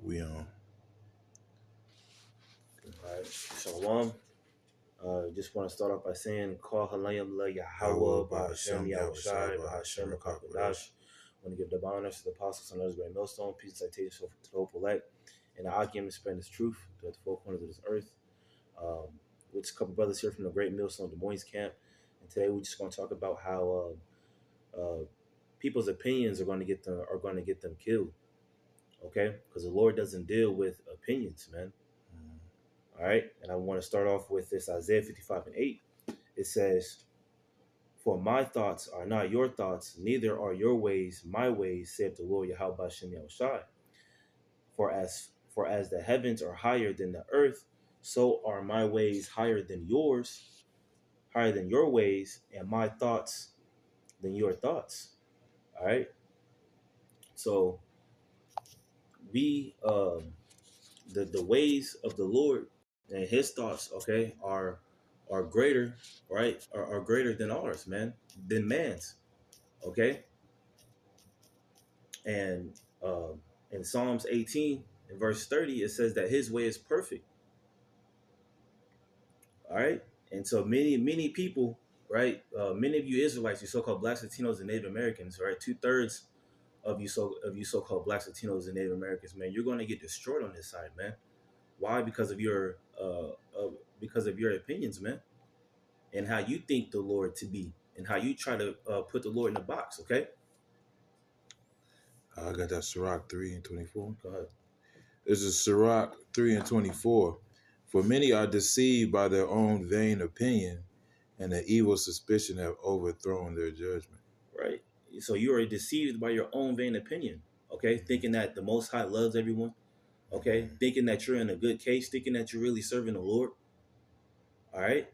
We on. All right, Shalom. Just want to start off by saying, Call Halayim La Yahweh Yahweh, Bahashem Bahashem Yahushai Yahushai, Bahashem Bahashem Rakakwadash. Rakakwadash. Want to give the honors to the apostles and others, great millstone, peace and citation to the hope elect, and the Akim to spread his truth to the four corners of this earth. Um, with a couple brothers here from the Great Millstone Des Moines camp, and today we're just going to talk about how people's opinions are going to get them killed. Okay, because the Lord doesn't deal with opinions, man. All right, and I want to start off with this Isaiah 55:8. It says, "For my thoughts are not your thoughts, neither are your ways my ways, saith the Lord Yahweh Bashem Yahushai. For as the heavens are higher than the earth, so are my ways higher than yours, higher than your ways, and my thoughts than your thoughts." All right. So we the ways of the Lord and his thoughts, okay, are greater, right? Are greater than ours, man, than man's. Okay. And in Psalms 18 in verse 30, it says that his way is perfect. All right. And so many people, right? Many of you Israelites, you so-called blacks, Latinos, and Native Americans, right? 2/3 of you so-called blacks, Latinos, and Native Americans, man, you're going to get destroyed on this side, man. Why? Because of your opinions, man, and how you think the Lord to be, and how you try to put the Lord in a box. Okay. I got that Sirach 3 and 24. Go ahead. This is Sirach 3 and 24. For many are deceived by their own vain opinion, and the evil suspicion have overthrown their judgment. Right. So you are deceived by your own vain opinion. Okay, thinking that the Most High loves everyone. Okay, thinking that you're in a good case, thinking that you're really serving the Lord. All right.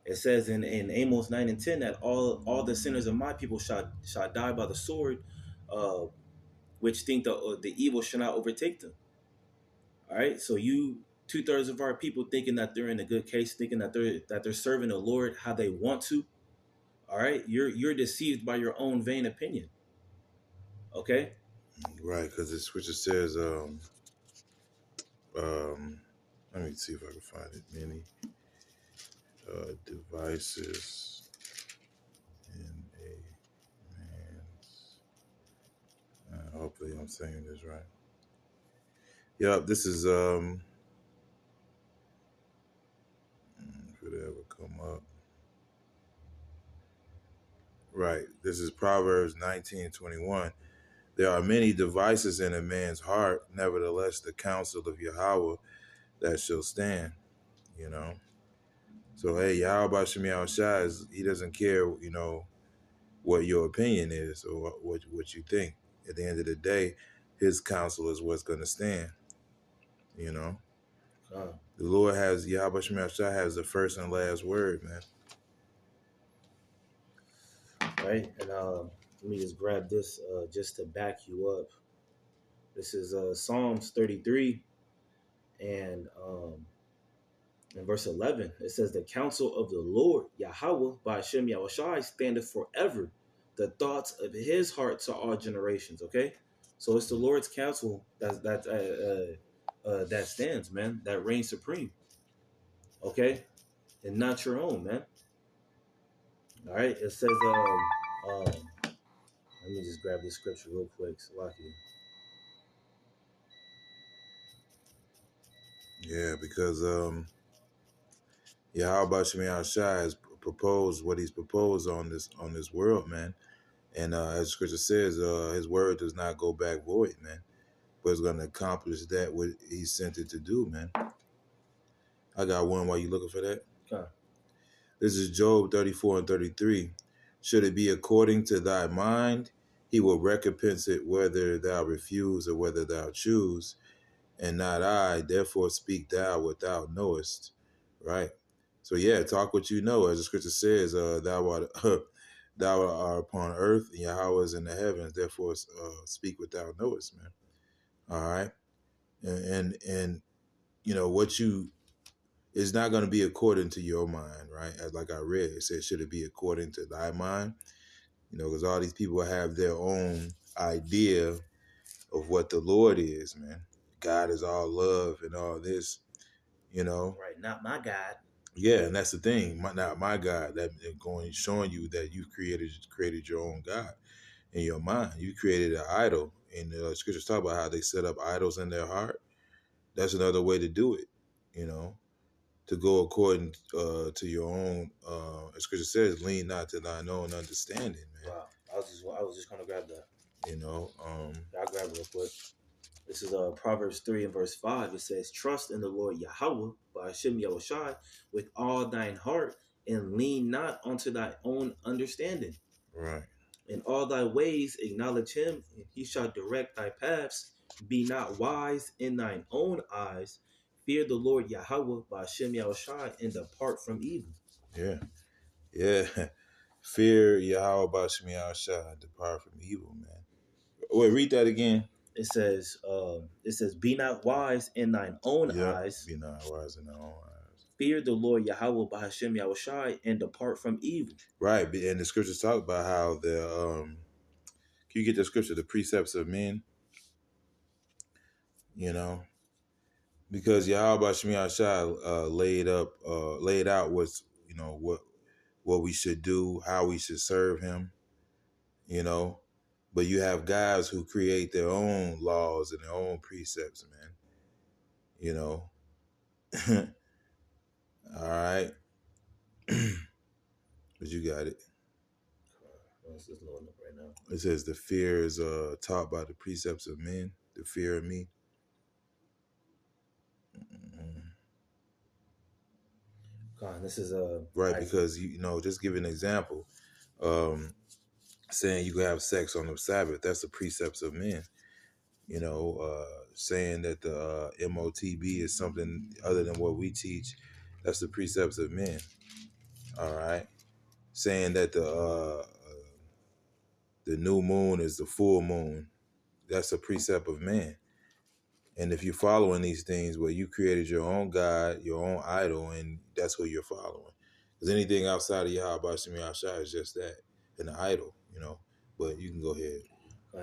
It says in Amos 9 and 10 that all the sinners of my people shall die by the sword, uh, which think the evil shall not overtake them. All right. So you 2/3 of our people thinking that they're in a good case, thinking that they're serving the Lord how they want to. All right. You're deceived by your own vain opinion. Okay. Right, because the scripture says, let me see if I can find it. Many devices in a man's. Hopefully, I'm saying this right. Yep, this is if it ever come up. Right, this is Proverbs 19:21. There are many devices in a man's heart, nevertheless, the counsel of Yahweh that shall stand. You know. So hey, Yahweh Shem Shai, he doesn't care, what your opinion is or what you think. At the end of the day, his counsel is what's going to stand. You know, the Lord has Yahweh Shem Shai has the first and last word, man. Right, and let me just grab this just to back you up. This is Psalms 33 and in verse 11. It says, "The counsel of the Lord Yahweh by Hashem Yahushai standeth forever. The thoughts of his heart to all generations." Okay, so it's the Lord's counsel that stands, man, that reigns supreme. Okay, and not your own, man. All right, it says let me just grab this scripture real quick. Salaki. Yeah, because Yahweh Shem Shai has proposed what he's proposed on this world, man. And as the scripture says, his word does not go back void, man, but it's going to accomplish that what he sent it to do, man. I got one while you looking for that. Okay. This is Job 34 and 33. Should it be according to thy mind, he will recompense it whether thou refuse or whether thou choose, and not I. Therefore speak thou what thou knowest. Right? So yeah, talk what you know. As the scripture says, thou art upon earth, and Yahweh is in the heavens. Therefore speak what thou knowest, man. All right? And what you it's not going to be according to your mind, right? As like I read, it says, should it be according to thy mind? Because all these people have their own idea of what the Lord is, man. God is all love and all this, you know. Right, not my God. Yeah, and that's the thing. Not my God. That going showing you that you created your own God in your mind. You created an idol, and the scriptures talk about how they set up idols in their heart. That's another way to do it. You know, to go according to your own. As scripture says, lean not to thine own understanding, man. Wow, I was just gonna grab that. You know, I'll grab it real quick. This is Proverbs 3 and verse 5. It says, Trust in the Lord Yahweh by Hashem Yahushai with all thine heart, and lean not unto thy own understanding. right. In all thy ways acknowledge him, and he shall direct thy paths. Be not wise in thine own eyes. Fear the Lord Yahweh by Hashem Yahushai, and depart from evil. Yeah, yeah. Fear Yahweh Bashmi Shah, depart from evil, man. Wait, read that again. It says, Be not wise in thine own Yep. eyes. Be not wise in our own eyes. Fear the Lord Yahweh by Hashem Yahushai, and depart from evil. Right, and the scriptures talk about how can you get the scripture, the precepts of men, you know, because Yahweh Shemi Shah laid out what's, you know, what we should do, how we should serve him, you know, but you have guys who create their own laws and their own precepts, man, you know. All right. But you got it. This is loading up right now. It says the fear is taught by the precepts of men, the fear of me. God, this is right, because you know, just give an example. Saying you can have sex on the Sabbath, that's the precepts of men. You know, saying that the MOTB is something other than what we teach, that's the precepts of men. All right. Saying that the new moon is the full moon, that's a precept of man. And if you're following these things, well, you created your own God, your own idol, and that's who you're following. Because anything outside of Yahweh Shemi Ashai is just that, an idol, you know. But you can go ahead.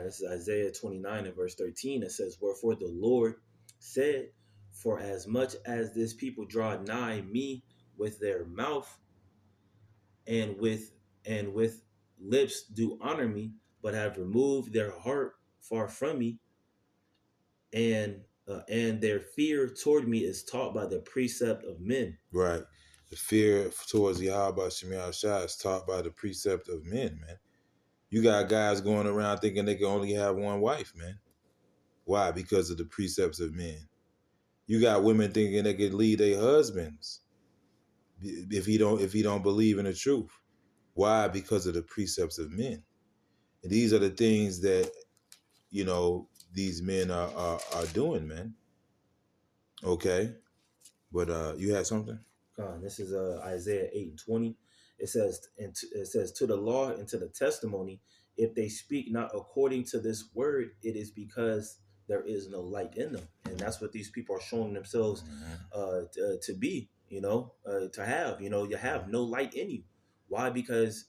This is Isaiah 29 and verse 13. It says, Wherefore the Lord said, For as much as this people draw nigh me with their mouth and with lips do honor me, but have removed their heart far from me, and their fear toward me is taught by the precept of men. Right. The fear towards Yahweh Shemi Ashai is taught by the precept of men, man. You got guys going around thinking they can only have one wife, man. Why? Because of the precepts of men. You got women thinking they can lead their husbands if he don't believe in the truth. Why? Because of the precepts of men. And these are the things that, you know, these men are doing, man. Okay. But you had something? This is Isaiah 8 and 20. It says, to the law and to the testimony, if they speak not according to this word, it is there is no light in them. And that's what these people are showing themselves to be, to have. You have no light in you. Why? Because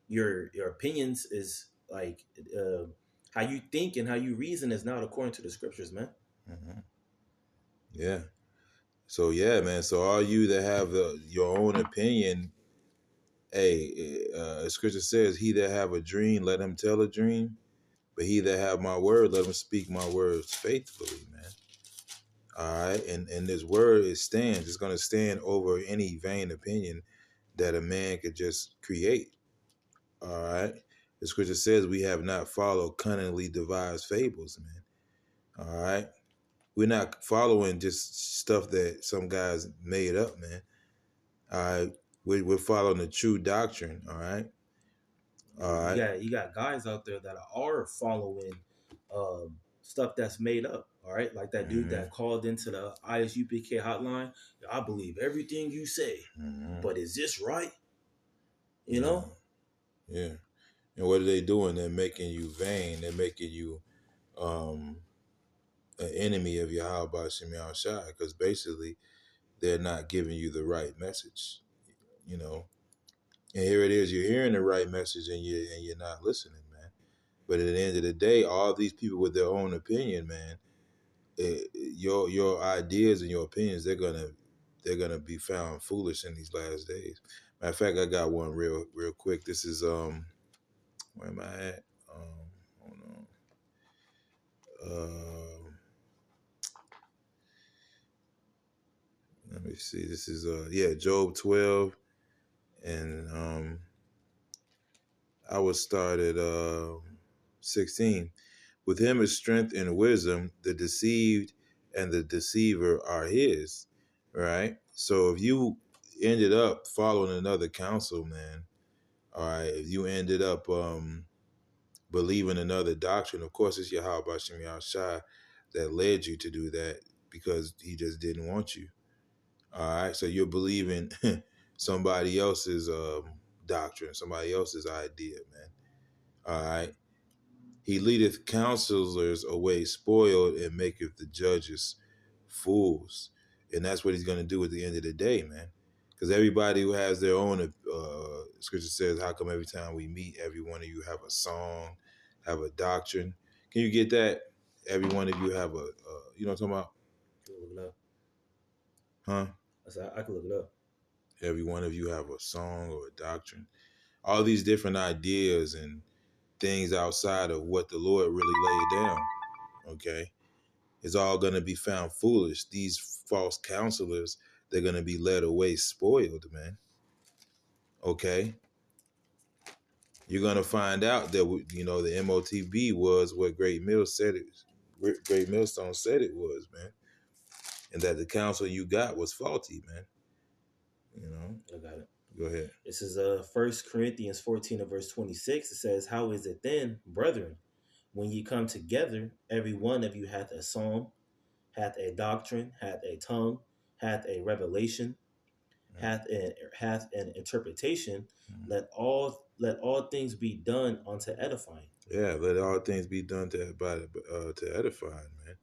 your opinions is like how you think and how you reason is not according to the scriptures, man. Mm-hmm. Yeah. So yeah, man. So all you that have your own opinion, hey, scripture says, "He that have a dream, let him tell a dream. But he that have my word, let him speak my words faithfully, man." All right, and this word stands. It's gonna stand over any vain opinion that a man could just create. All right, the scripture says we have not followed cunningly devised fables, man. All right, we're not following just stuff that some guys made up, man. All right, we're following the true doctrine. All right. All right. You got guys out there that are following stuff that's made up. All right, like that dude that called into the ISUPK hotline. I believe everything you say, but is this right? You know? Yeah. And what are they doing? They're making you vain. They're making you an enemy of Yahweh Shemi Shai, because basically they're not giving you the right message. You know. And here it is, you're hearing the right message and you're not listening, man. But at the end of the day, all these people with their own opinion, man, your ideas and your opinions, they're gonna be found foolish in these last days. Matter of fact, I got one real quick. This is where am I at? Hold on. Let me see. This is Job 12, and I would start at 16. With him is strength and wisdom. The deceived and the deceiver are his. Right. So if you ended up following another counsel, man, all right, if you ended up believing another doctrine, of course it's Yahweh Bashem Yahshai that led you to do that because he just didn't want you. All right. So you're believing somebody else's doctrine, somebody else's idea, man. All right. He leadeth counselors away spoiled and maketh the judges fools. And that's what he's going to do at the end of the day, man. Because everybody who has their own, scripture says, how come every time we meet, every one of you have a song, have a doctrine? Can you get that? Every one of you have you know what I'm talking about? Can look it up. Huh? I said, I can look it up. Every one of you have a song or a doctrine. All these different ideas and things outside of what the Lord really laid down, okay, is all going to be found foolish. These false counselors, they're going to be led away spoiled, man. Okay? You're going to find out that, the MOTB was what Great Millstone said it was, man. And that the counsel you got was faulty, man. I got it. Go ahead. This is 1 Corinthians 14 and verse 26. It says, how is it then, brethren, when ye come together, every one of you hath a psalm, hath a doctrine, hath a tongue, hath a revelation, hath an interpretation. Let all things be done unto edifying. Yeah, let all things be done to edifying, man.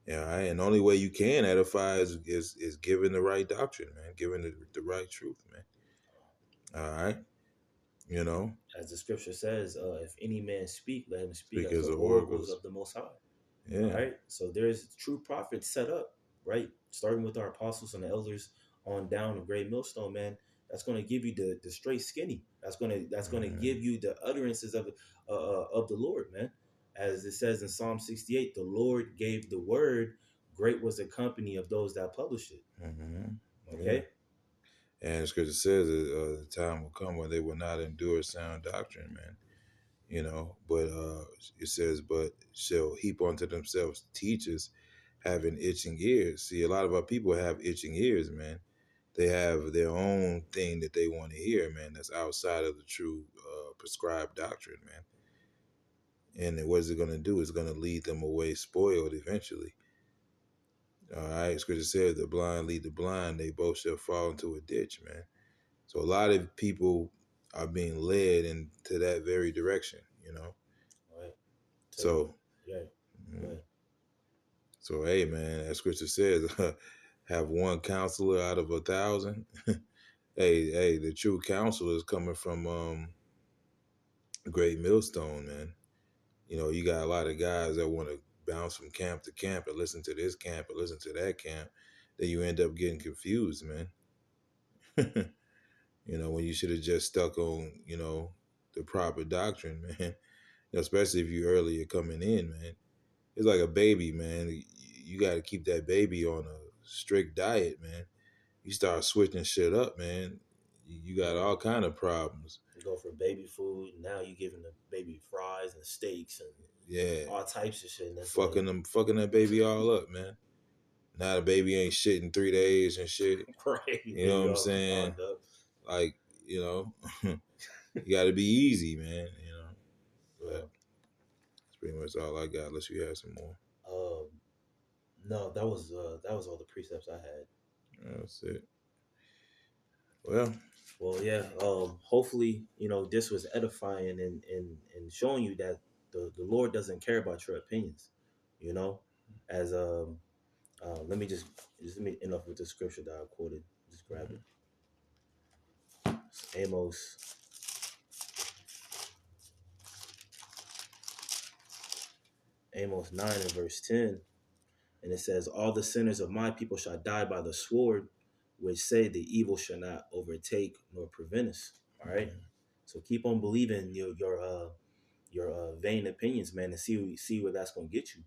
Yeah, all right? And the only way you can edify is giving the right doctrine, man, giving the right truth, man. All right. As the scripture says, if any man speak, let him speak Speak as as the the oracles oracles. of the Most High. Yeah. Right? So there's true prophets set up, right? Starting with our apostles and the elders on down to Great Millstone, man. That's going to give you the straight skinny. That's going to give you the utterances of the Lord, man. As it says in Psalm 68, the Lord gave the word. Great was the company of those that published it. Okay. Yeah. And the scripture says that the time will come when they will not endure sound doctrine, man. But it says, but shall heap unto themselves teachers having itching ears. See, a lot of our people have itching ears, man. They have their own thing that they want to hear, man, that's outside of the true prescribed doctrine, man. And then what is it going to do? It's going to lead them away spoiled eventually. All right, scripture says the blind lead the blind, they both shall fall into a ditch, man. So a lot of people are being led into that very direction, Right. So, yeah. Right. So hey, man, as scripture says, have one counselor out of 1,000. hey, the true counselor is coming from Great Millstone, man. You got a lot of guys that want to bounce from camp to camp and listen to this camp and listen to that camp. Then you end up getting confused, man. When you should have just stuck on, the proper doctrine, man. Especially if you earlier coming in, man. It's like a baby, man. You got to keep that baby on a strict diet, man. You start switching shit up, man. You got all kind of problems. You go for baby food. Now you giving the baby fries and steaks and all types of shit. And fucking that baby all up, man. Now the baby ain't shit in 3 days and shit. Right. You know what I'm saying? Like, you got to be easy, man. But that's pretty much all I got. Unless you have some more. No, that was all the precepts I had. That's it. Well, yeah. Hopefully, this was edifying and showing you that the Lord doesn't care about your opinions. As let me end off with the scripture that I quoted. Just grab it. It's Amos 9 and verse 10. And it says, all the sinners of my people shall die by the sword, which say the evil shall not overtake nor prevent us. All right. So keep on believing your vain opinions, man, and see where that's gonna get you.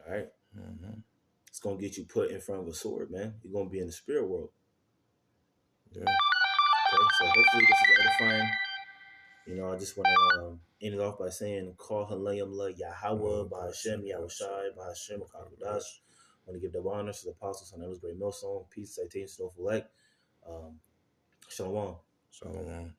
All right. Mm-hmm. It's gonna get you put in front of a sword, man. You're gonna be in the spirit world. Yeah. Okay. So hopefully this is edifying. I just want to end it off by saying, Call Halayim La Yahweh, Bahashem, Yahushai, Bahashem, Kakudash. I want to give the honors to the apostles on Ellis Great Millstone, peace, citation, no elect. Shalom. Shalom.